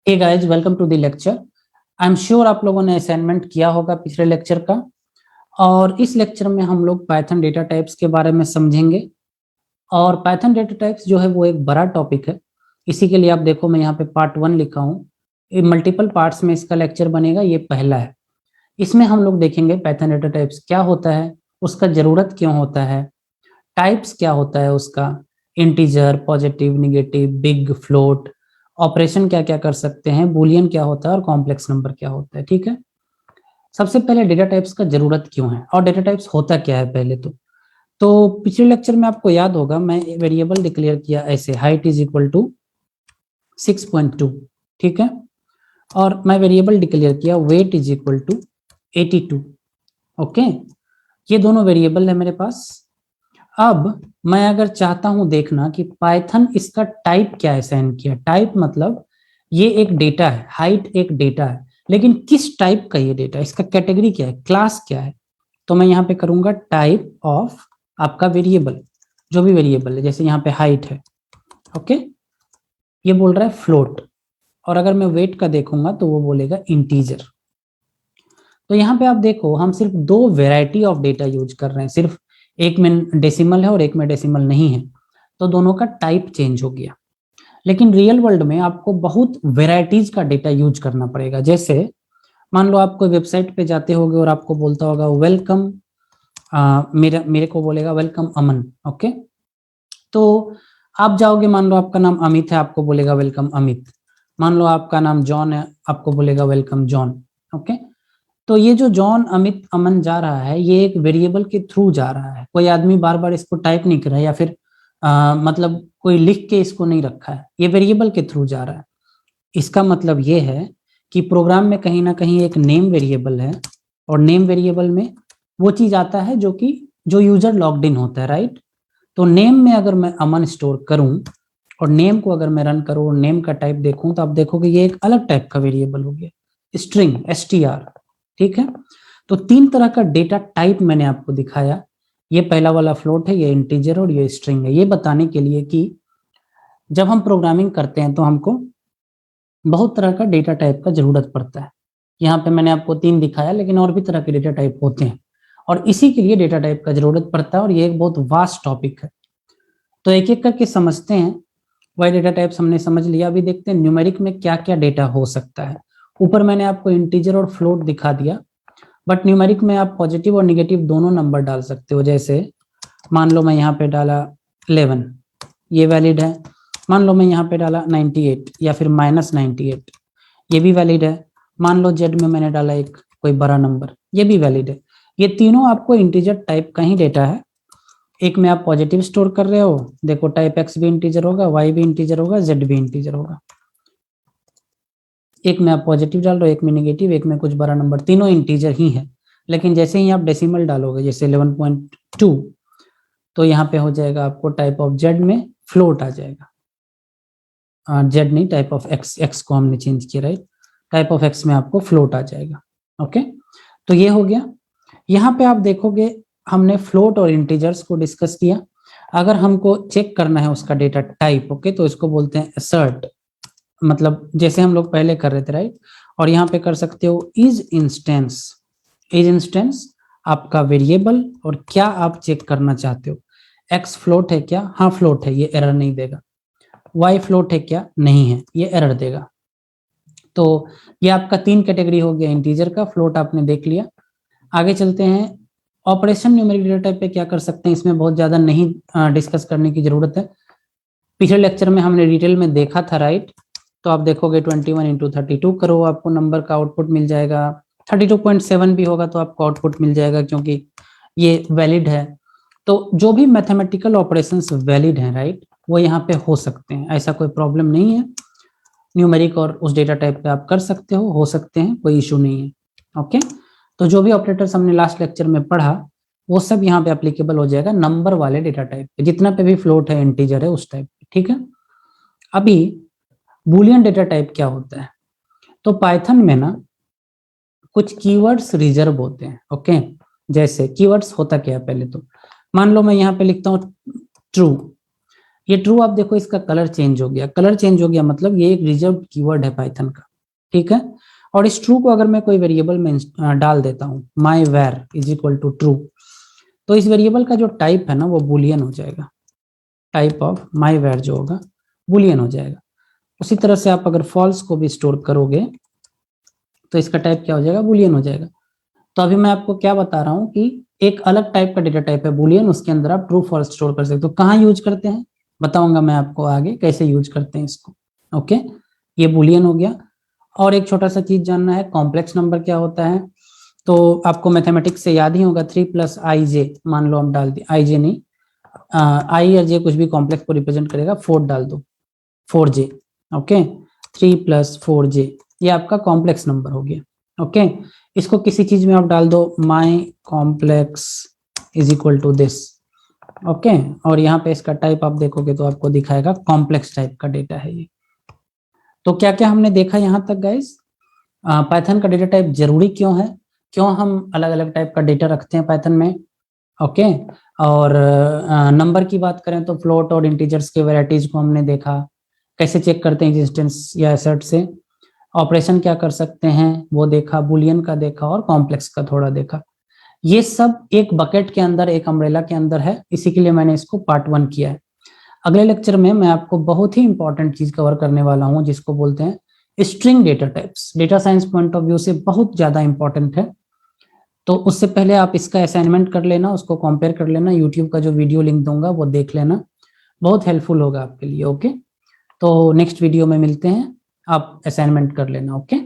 Hey guys, welcome to the lecture. I am sure आप लोगों ने असाइनमेंट किया होगा पिछले लेक्चर का। और इस लेक्चर में हम लोग पाइथन डेटा टाइप्स के बारे में समझेंगे। और पाइथन डेटा टाइप्स जो है वो एक बड़ा टॉपिक है। इसी के लिए आप देखो, मैं यहाँ पे पार्ट 1 लिखा हूँ। ये मल्टीपल पार्ट्स में इसका लेक्चर बनेगा, ये पहला है। इसमें हम लोग देखेंगे पाइथन डेटा टाइप्स क्या होता है, उसका जरूरत क्यों होता है, टाइप्स क्या होता है उसका, integer, positive, negative, big, float, operation क्या क्या कर सकते हैं, बूलियन क्या होता है और कॉम्प्लेक्स नंबर क्या होता है। ठीक है। सबसे पहले डेटा टाइप्स का जरूरत क्यों है और डेटा टाइप्स होता क्या है पहले तो पिछले लेक्चर में आपको याद होगा, मैं वेरिएबल डिक्लेयर किया ऐसे, हाइट इज इक्वल टू 6.2। ठीक है। और मैं वेरिएबल डिक्लेयर किया weight is equal to 82। Okay, ये दोनों वेरिएबल है मेरे पास। अब मैं अगर चाहता हूं देखना कि पाइथन इसका टाइप क्या असाइन किया, टाइप मतलब ये एक डेटा है, हाइट एक डेटा है, लेकिन किस टाइप का ये डेटा, इसका कैटेगरी क्या है, क्लास क्या है। तो मैं यहाँ पे करूंगा टाइप ऑफ आपका वेरिएबल, जो भी वेरिएबल है, जैसे यहाँ पे हाइट है। ओके, ये बोल रहा है फ्लोट। और अगर मैं वेट का देखूंगा तो वो बोलेगा इंटीजर। तो यहाँ पे आप देखो, हम सिर्फ दो वेराइटी ऑफ डेटा यूज कर रहे हैं, सिर्फ एक में डेसिमल है और एक में डेसिमल नहीं है, तो दोनों का टाइप चेंज हो गया। लेकिन रियल वर्ल्ड में आपको बहुत वेराइटीज का डेटा यूज करना पड़ेगा। जैसे मान लो आप कोई वेबसाइट पे जाते होगे और आपको बोलता होगा वेलकम, मेरे को बोलेगा वेलकम अमन। ओके, तो आप जाओगे, मान लो आपका नाम अमित है, आपको बोलेगा वेलकम अमित। मान लो आपका नाम जॉन है, आपको बोलेगा वेलकम जॉन। ओके, तो ये जो जॉन, अमित, अमन जा रहा है, ये एक वेरिएबल के थ्रू जा रहा है। कोई आदमी बार बार इसको टाइप नहीं कर रहा है, या फिर मतलब कोई लिख के इसको नहीं रखा है, ये वेरिएबल के थ्रू जा रहा है। इसका मतलब ये है कि प्रोग्राम में कहीं ना कहीं एक नेम वेरिएबल है, और नेम वेरिएबल में वो चीज आता है जो यूजर लॉग्ड इन होता है, राइट। तो नेम में अगर मैं अमन स्टोर करूं और नेम को अगर मैं रन करूं और नेम का टाइप देखूं, तो आप देखोगे ये एक अलग टाइप का वेरिएबल हो गया, स्ट्रिंग, str। ठीक है। तो तीन तरह का डेटा टाइप मैंने आपको दिखाया। ये पहला वाला फ्लोट है, ये इंटीजर और ये स्ट्रिंग है। ये बताने के लिए कि जब हम प्रोग्रामिंग करते हैं तो हमको बहुत तरह का डेटा टाइप का जरूरत पड़ता है। यहाँ पे मैंने आपको तीन दिखाया, लेकिन और भी तरह के डेटा टाइप होते हैं, और इसी के लिए डेटा टाइप का जरूरत पड़ता है। और ये एक बहुत वास्ट टॉपिक है, तो एक एक करके समझते हैं। वाई डेटा टाइप्स हमने समझ लिया, अभी देखते हैं न्यूमेरिक में क्या क्या डेटा हो सकता है। ऊपर मैंने आपको इंटीजर और फ्लोट दिखा दिया, बट न्यूमेरिक में आप पॉजिटिव और निगेटिव दोनों नंबर डाल सकते हो। जैसे मान लो मैं यहाँ पे डाला 11, ये वैलिड है। मान लो मैं यहाँ पे डाला 98 या फिर -98, ये भी वैलिड है। मान लो जेड में मैंने डाला एक कोई बड़ा नंबर, ये भी वैलिड है। ये तीनों आपको इंटीजर टाइप का ही डेटा है। एक में आप पॉजिटिव स्टोर कर रहे हो, देखो टाइप एक्स भी इंटीजर होगा, वाई भी इंटीजर होगा, जेड भी इंटीजर होगा। एक में आप पॉजिटिव डाल रहे हो, एक में नेगेटिव, एक में कुछ बड़ा नंबर, तीनों इंटीजर ही है। लेकिन जैसे ही आप डेसिमल डालोगे, जैसे 11.2, तो यहाँ पे हो जाएगा आपको टाइप ऑफ जेड में फ्लोट आ जाएगा। जेड नहीं, टाइप ऑफ एक्स, एक्स को हमने चेंज किया, राइट। टाइप ऑफ एक्स में आपको फ्लोट आ जाएगा। ओके, तो ये हो गया। यहाँ पे आप देखोगे हमने फ्लोट और इंटीजर्स को डिस्कस किया। अगर हमको चेक करना है उसका डेटा टाइप, ओके, तो इसको बोलते हैं असर्ट, मतलब जैसे हम लोग पहले कर रहे थे, राइट। और यहाँ पे कर सकते हो इज इंस्टेंस। इज इंस्टेंस आपका वेरिएबल, और क्या आप चेक करना चाहते हो, एक्स फ्लोट है क्या, हाँ फ्लोट है, ये एरर नहीं देगा। वाई फ्लोट है क्या, नहीं है, ये एरर देगा। तो ये आपका तीन कैटेगरी हो गया, इंटीजर का, फ्लोट आपने देख लिया। आगे चलते हैं। ऑपरेशन न्यूमेरिक डेटा टाइप पे क्या कर सकते हैं, इसमें बहुत ज्यादा नहीं डिस्कस करने की जरूरत है। पिछले लेक्चर में हमने डिटेल में देखा था, राइट। तो आप देखोगे 21 इंटू 32 करो, आपको नंबर का आउटपुट मिल जाएगा। 32.7 भी होगा तो आपको आउटपुट मिल जाएगा, क्योंकि ये वैलिड है। तो जो भी मैथमेटिकल ऑपरेशंस वैलिड हैं, राइट, वो यहाँ पे हो सकते हैं, ऐसा कोई प्रॉब्लम नहीं है। न्यूमेरिक और उस डेटा टाइप पे आप कर सकते हो सकते हैं, कोई इशू नहीं है। ओके, तो जो भी ऑपरेटर्स हमने लास्ट लेक्चर में पढ़ा, वो सब यहाँ पे एप्लीकेबल हो जाएगा नंबर वाले डेटा टाइप पे, जितना पे भी फ्लोट है, इंटीजर है, उस टाइप पे। ठीक है। अभी बूलियन डेटा टाइप क्या होता है, तो पाइथन में ना कुछ कीवर्ड्स रिजर्व होते हैं। ओके, जैसे कीवर्ड्स होता क्या है, पहले तो मान लो मैं यहाँ पे लिखता हूँ ट्रू, ये ट्रू आप देखो इसका कलर चेंज हो गया, कलर चेंज हो गया मतलब ये एक रिजर्व्ड कीवर्ड है पाइथन का, ठीक है। और इस ट्रू को अगर मैं कोई वेरिएबल में डाल देता हूँ my var is equal to true, तो इस वेरिएबल का जो टाइप है ना वो बुलियन हो जाएगा, टाइप ऑफ माई वेर जो होगा बुलियन हो जाएगा। उसी तरह से आप अगर फॉल्स को भी स्टोर करोगे तो इसका टाइप क्या हो जाएगा, बुलियन हो जाएगा। तो अभी मैं आपको क्या बता रहा हूँ कि एक अलग टाइप का डेटा टाइप है बुलियन, उसके अंदर आप ट्रू फॉल्स स्टोर कर सकते हो। कहाँ यूज करते हैं बताऊंगा मैं आपको आगे कैसे यूज करते हैं इसको। ओके, ये बुलियन हो गया। और एक छोटा सा चीज जानना है, कॉम्प्लेक्स नंबर क्या होता है। तो आपको मैथमेटिक्स से याद ही होगा 3+ij, मान लो हम डाल दिए आई जे नहीं, आई या जे कुछ भी कॉम्प्लेक्स को रिप्रेजेंट करेगा, 4 डाल दो 4j। ओके, 3+4j ये आपका कॉम्प्लेक्स नंबर हो गया। ओके, इसको किसी चीज में आप डाल दो my complex is equal to this. Okay, और यहाँ पे इसका टाइप आप देखोगे तो आपको दिखाएगा कॉम्प्लेक्स टाइप का डेटा है ये। तो क्या क्या हमने देखा यहाँ तक गाइस, पाइथन का डेटा टाइप जरूरी क्यों है, क्यों हम अलग अलग टाइप का डेटा रखते हैं पाइथन में। ओके, और नंबर की बात करें तो फ्लोट और इंटीजर्स के वैरायटीज को हमने देखा, कैसे चेक करते हैं एग्जिस्टेंस या एसेट से, ऑपरेशन क्या कर सकते हैं वो देखा, बुलियन का देखा और कॉम्प्लेक्स का थोड़ा देखा। ये सब एक बकेट के अंदर, एक अम्ब्रेला के अंदर है, इसी के लिए मैंने इसको पार्ट 1 किया है। अगले लेक्चर में मैं आपको बहुत ही इंपॉर्टेंट चीज कवर करने वाला हूं जिसको बोलते हैं string data types. Data science point of view से बहुत ज्यादा इंपॉर्टेंट है। तो उससे पहले आप इसका असाइनमेंट कर लेना, उसको कंपेयर कर लेना, यूट्यूब का जो वीडियो लिंक दूंगा वो देख लेना, बहुत हेल्पफुल होगा आपके लिए। ओके, तो नेक्स्ट वीडियो में मिलते हैं, आप असाइनमेंट कर लेना। ओके।